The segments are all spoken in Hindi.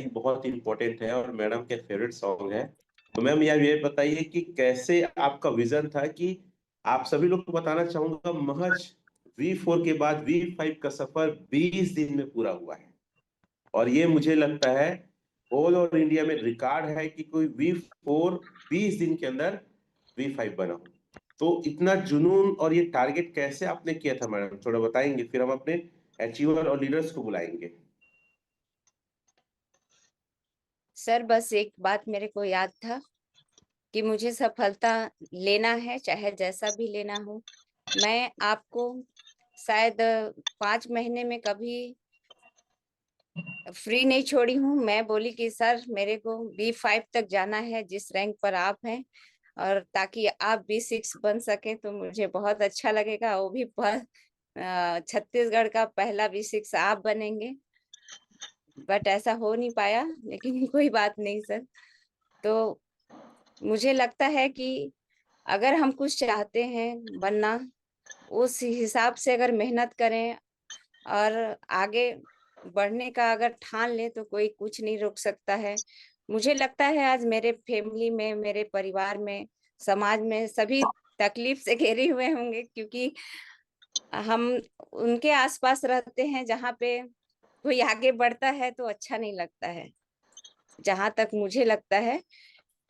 बहुत इम्पोर्टेंट है और मैडम के फेवरेट सॉन्ग है। तो मैम यार ये बताइए कि कैसे आपका विजन था कि आप सभी लोग को बताना चाहूंगा, महज V4 के बाद V5 का सफर 20 दिन में पूरा हुआ है। और ये मुझे लगता है ऑल ओवर इंडिया में रिकॉर्ड है कि कोई V4 20 दिन के अंदर V5 बना हो। तो इतना जुनून और ये टारगेट कैसे आपने किया था मैडम, थोड़ा बताएंगे, फिर हम अपने अचीवर और लीडर्स को बुलाएंगे। सर बस एक बात मेरे को याद था कि मुझे सफलता लेना है, चाहे जैसा भी लेना हो। मैं आपको शायद 5 महीने में कभी फ्री नहीं छोड़ी हूँ। मैं बोली कि सर मेरे को B5 तक जाना है, जिस रैंक पर आप हैं, और ताकि आप B6 बन सके तो मुझे बहुत अच्छा लगेगा। वो भी छत्तीसगढ़ का पहला B6 आप बनेंगे। बट ऐसा हो नहीं पाया, लेकिन कोई बात नहीं सर। तो मुझे लगता है कि अगर हम कुछ चाहते हैं बनना, उस हिसाब से अगर मेहनत करें और आगे बढ़ने का अगर ठान ले तो कोई कुछ नहीं रोक सकता है। मुझे लगता है आज मेरे फैमिली में, मेरे परिवार में, समाज में सभी तकलीफ से घिरे हुए होंगे, क्योंकि हम उनके आसपास रहते हैं जहाँ पे कोई आगे बढ़ता है तो अच्छा नहीं लगता है। जहां तक मुझे लगता है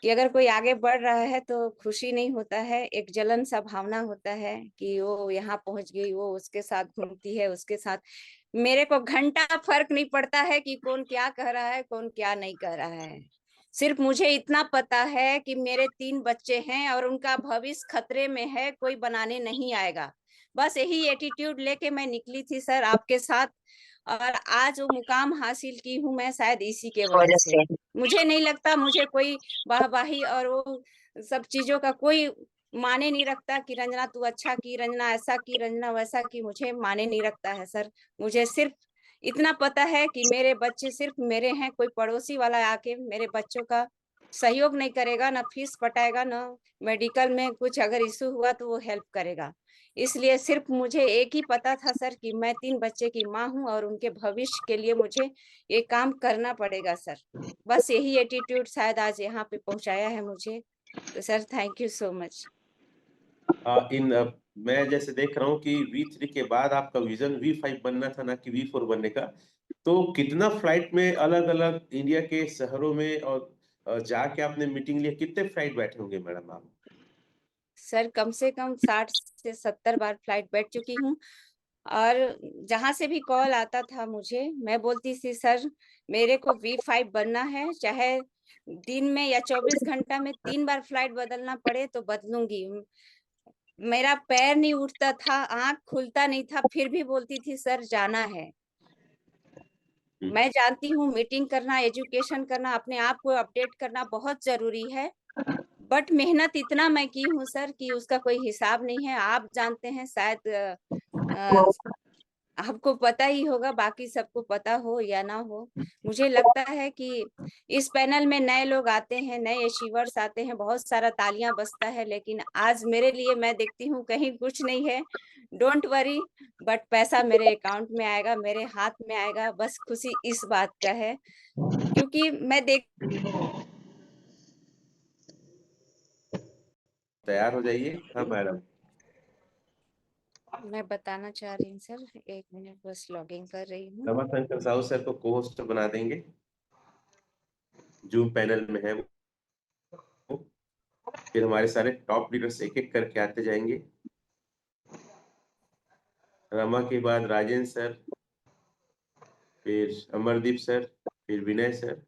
कि अगर कोई आगे बढ़ रहा है तो खुशी नहीं होता है, एक जलन सा भावना होता है कि वो यहाँ पहुंच गई, वो उसके साथ घूमती है, उसके साथ। मेरे को घंटा फर्क नहीं पड़ता है कि कौन क्या कह रहा है, कौन क्या नहीं कह रहा है। सिर्फ मुझे इतना पता है कि मेरे 3 बच्चे हैं और उनका भविष्य खतरे में है, कोई बनाने नहीं आएगा। बस यही एटीट्यूड लेके मैं निकली थी सर आपके साथ, और आज वो मुकाम हासिल की हूँ मैं शायद इसी के वजह से। मुझे नहीं लगता मुझे कोई वाहवाही और वो सब चीजों का कोई माने नहीं रखता कि रंजना तू अच्छा की, रंजना ऐसा की, रंजना वैसा की, मुझे माने नहीं रखता है सर। मुझे सिर्फ इतना पता है कि मेरे बच्चे सिर्फ मेरे हैं, कोई पड़ोसी वाला आके मेरे बच्चों का सहयोग नहीं करेगा, ना फीस पटाएगा, ना मेडिकल में कुछ अगर इशू हुआ तो वो हेल्प करेगा। इसलिए सिर्फ मुझे एक ही पता था सर कि मैं 3 बच्चे की माँ हूँ और उनके भविष्य के लिए मुझे ये काम करना पड़ेगा सर। बस यही एटीट्यूड शायद आज यहाँ पे पहुंचाया है मुझे। तो sir thank you so much. मैं जैसे देख रहा हूँ कि V3 के बाद आपका विजन V5 बनना था, ना कि V4 बनने का। तो कितना फ्लाइट में अलग अलग इंडिया के शहरों में और जाके आपने मीटिंग लिया, कितने फ्लाइट बैठे होंगे मैडम आप? सर कम से कम 60 से 70 बार फ्लाइट बैठ चुकी हूँ। और जहां से भी कॉल आता था मुझे, मैं बोलती थी सर मेरे को B5 बनना है, चाहे दिन में या 24 घंटा में 3 बार फ्लाइट बदलना पड़े तो बदलूंगी। मेरा पैर नहीं उठता था, आंख खुलता नहीं था, फिर भी बोलती थी सर जाना है। मैं जानती हूँ मीटिंग करना, एजुकेशन करना, अपने आप को अपडेट करना बहुत जरूरी है, बट मेहनत इतना मैं की हूँ सर कि उसका कोई हिसाब नहीं है। आप जानते हैं शायद, अ, आपको पता ही होगा, बाकी सबको पता हो या ना हो। मुझे लगता है कि इस पैनल में नए लोग आते हैं, नए अचीवर्स आते हैं, बहुत सारा तालियां बजता है, लेकिन आज मेरे लिए मैं देखती हूँ कहीं कुछ नहीं है। डोंट वरी, बट पैसा मेरे अकाउंट में आएगा, मेरे हाथ में आएगा, बस खुशी इस बात का है। क्योंकि मैं देख तैयार हो जाइए। हाँ मैडम। मैं बताना चाह रही हूँ सर, 1 मिनट बस लॉगिंग कर रही हूँ। रमाशंकर साहू सर को को होस्ट बना देंगे, जूम पैनल में है वो। फिर हमारे सारे टॉप लीडर्स एक एक करके आते जाएंगे। रमा के बाद राजेंद्र सर, फिर अमरदीप सर, फिर विनय सर,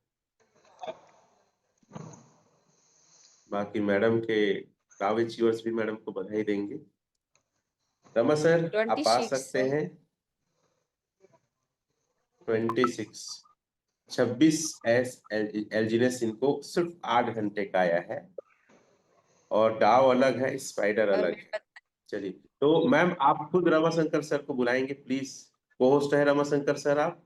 बाकी मैडम के काव्य अचीवर्स भी मैडम को बधाई देंगे। रमा सर आप आ 26 सकते सर। हैं। 26, 26 एलजीनेस इनको सिर्फ 8 घंटे का आया है, और डाव अलग है, स्पाइडर और अलग है। चलिए, तो मैम आप खुद रमाशंकर सर को बुलाएंगे प्लीज। को होस्ट है रमाशंकर सर आप।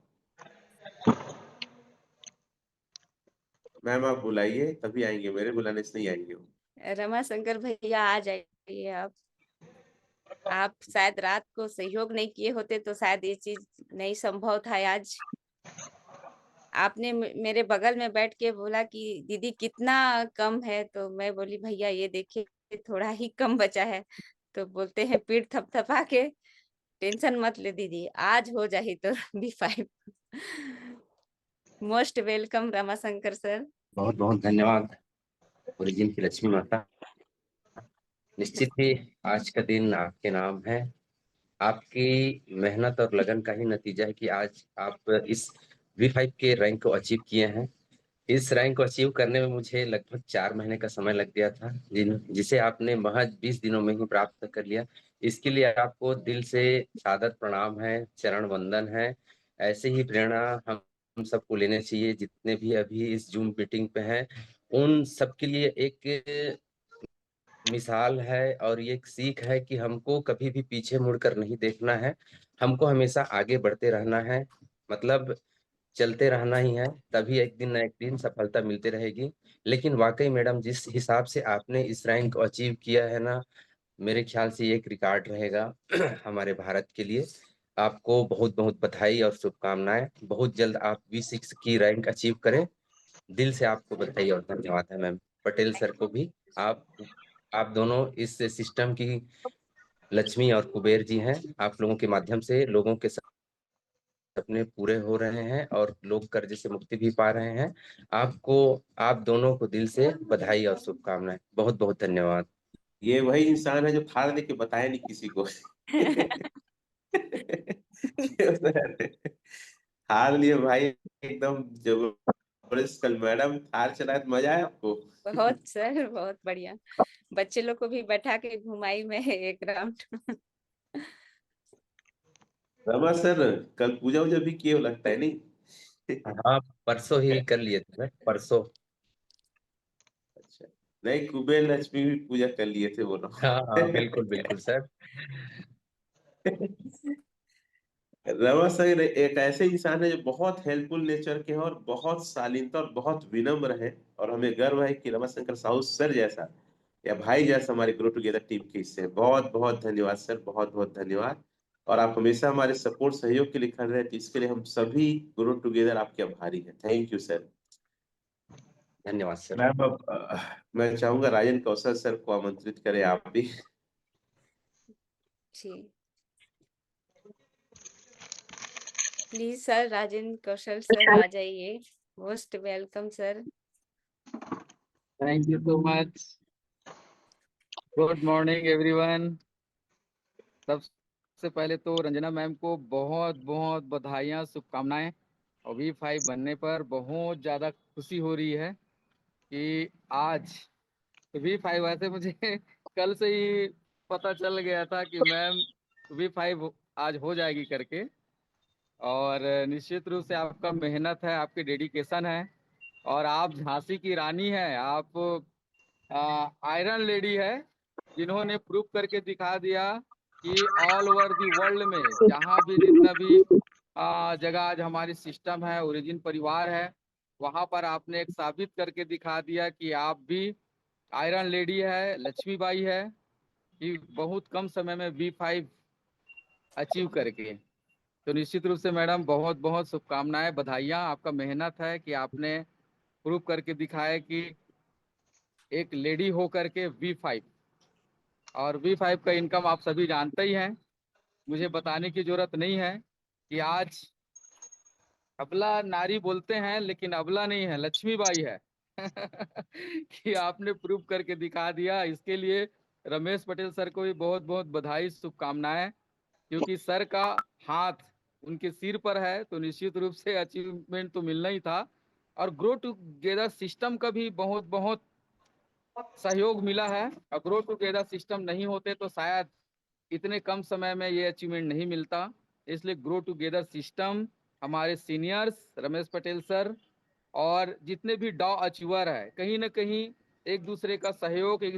मैम आप बुलाइए, तभी आएंगे, मेरे बुलाने से नहीं आएंगे वो। रमा शंकर भैया आ जाइए आप शायद रात को सहयोग नहीं किए होते तो शायद ये चीज नहीं संभव था आज। आपने मेरे बगल में बैठ के बोला कि दीदी कितना कम है, तो मैं बोली भैया ये देखिए थोड़ा ही कम बचा है। तो बोलते हैं पीठ थपथपा के, टेंशन मत ले दीदी, आज हो जाही तो B5। Most welcome Ramashankar sir. बहुत बहुत धन्यवाद ओरिजिन की लक्ष्मी माता। निश्चित ही आज का दिन आपके नाम है। आपकी मेहनत और लगन का ही नतीजा है कि आज आप इस V5 के रैंक को अचीव किए हैं। इस रैंक को अचीव करने में मुझे लगभग 4 महीने का समय लग गया था, जिसे आपने महज 20 दिनों में ही प्राप्त कर लिया। इसके लिए आपको दिल से सादर प्रणाम है, चरण वंदन है। ऐसे ही प्रेरणा हम सबको लेने चाहिए, जितने भी अभी इस जूम मीटिंग पे हैं उन सबके लिए एक मिसाल है और ये एक सीख है कि हमको कभी भी पीछे मुड़कर नहीं देखना है, हमको हमेशा आगे बढ़ते रहना है। मतलब चलते रहना ही है, तभी एक दिन न एक दिन सफलता मिलती रहेगी। लेकिन वाकई मैडम, जिस हिसाब से आपने इस रैंक को अचीव किया है ना, मेरे ख्याल से ये एक रिकॉर्ड रहेगा हमारे भारत के लिए। आपको बहुत बहुत बधाई और शुभकामनाएं। बहुत जल्द आप V6 की रैंक अचीव करें। दिल से आपको बधाई और धन्यवाद है मैम। पटेल सर को भी। आप आप दोनों इस सिस्टम की लक्ष्मी और कुबेर जी हैं। आप लोगों के माध्यम से लोगों के सपने पूरे हो रहे हैं और लोग कर्ज से मुक्ति भी पा रहे हैं। आपको, आप दोनों को दिल से बधाई और शुभकामनाएं। बहुत बहुत धन्यवाद। ये वही इंसान है जो थार लेके बताया नहीं किसी को। थार लिए भाई एकदम जबरदस्त। कल मैडम थार चलाए तो मजा आया आपको? बहुत सर, बहुत बढ़िया। बच्चे लोग को भी बैठा के घुमाई में एक राउंड। रमा सर कल पूजा वूजा भी किए हो लगता है, नहीं? हाँ, परसों ही कर लिए थे सर, परसों। अच्छा, नहीं कुबेर लक्ष्मी भी पूजा कर लिए थे वो लोग। हाँ हाँ, बिल्कुल बिल्कुल सर। रमा सर एक ऐसे इंसान है जो बहुत हेल्पफुल नेचर के हैं और बहुत शालीनता और बहुत विनम्र है। और हमें गर्व है कि रमा शंकर साहू सर जैसा या भाई जैसा हमारे ग्रो टुगेदर टीम के हिस्से हैं। बहुत बहुत धन्यवाद सर, बहुत बहुत धन्यवाद। और आप हमेशा हमारे सपोर्ट सहयोग के लिए खड़े रहे, तो इसके लिए हम सभी ग्रो टुगेदर आपके आभारी हैं। Thank you sir. धन्यवाद सर। मैम अब मैं चाहूंगा राजन कौशल सर को आमंत्रित करें आप भी। जी please sir, Rajendra Kaushal sir आ जाइए। Most welcome sir. Thank you so much. Good morning everyone. सबसे पहले तो रंजना मैम को बहुत बहुत बधाइयाँ, शुभकामनाएं। और V5 बनने पर बहुत ज़्यादा खुशी हो रही है कि आज V5, वैसे मुझे कल से ही पता चल गया था कि मैम V5 आज हो जाएगी करके। और निश्चित रूप से आपका मेहनत है, आपकी डेडिकेशन है, और आप झांसी की रानी हैं। आप आयरन लेडी है, जिन्होंने प्रूव करके दिखा दिया कि ऑल ओवर दी वर्ल्ड में जहाँ भी जितना भी जगह आज हमारी सिस्टम है, ओरिजिन परिवार है, वहाँ पर आपने एक साबित करके दिखा दिया कि आप भी आयरन लेडी है, लक्ष्मीबाई है, कि बहुत कम समय में V5 अचीव करके। तो निश्चित रूप से मैडम बहुत बहुत शुभकामनाएं, बधाइयाँ। आपका मेहनत है कि आपने प्रूव करके दिखाया कि एक लेडी हो करके V5, और V5 का इनकम आप सभी जानते ही हैं, मुझे बताने की जरूरत नहीं है कि आज अबला नारी बोलते हैं लेकिन अबला नहीं है, लक्ष्मीबाई है। कि आपने प्रूव करके दिखा दिया। इसके लिए रमेश पटेल सर को भी बहुत बहुत बधाई, शुभकामनाएं, क्योंकि सर का हाथ उनके सिर पर है, तो निश्चित रूप से अचीवमेंट तो मिलना ही था। और ग्रो टुगेदर सिस्टम का भी बहुत बहुत सहयोग मिला है। और ग्रो टुगेदर सिस्टम नहीं होते तो शायद इतने कम समय में ये अचीवमेंट नहीं मिलता। इसलिए ग्रो टुगेदर सिस्टम, हमारे सीनियर्स रमेश पटेल सर और जितने भी डॉ अचीवर है, कहीं ना कहीं एक दूसरे का सहयोग, एक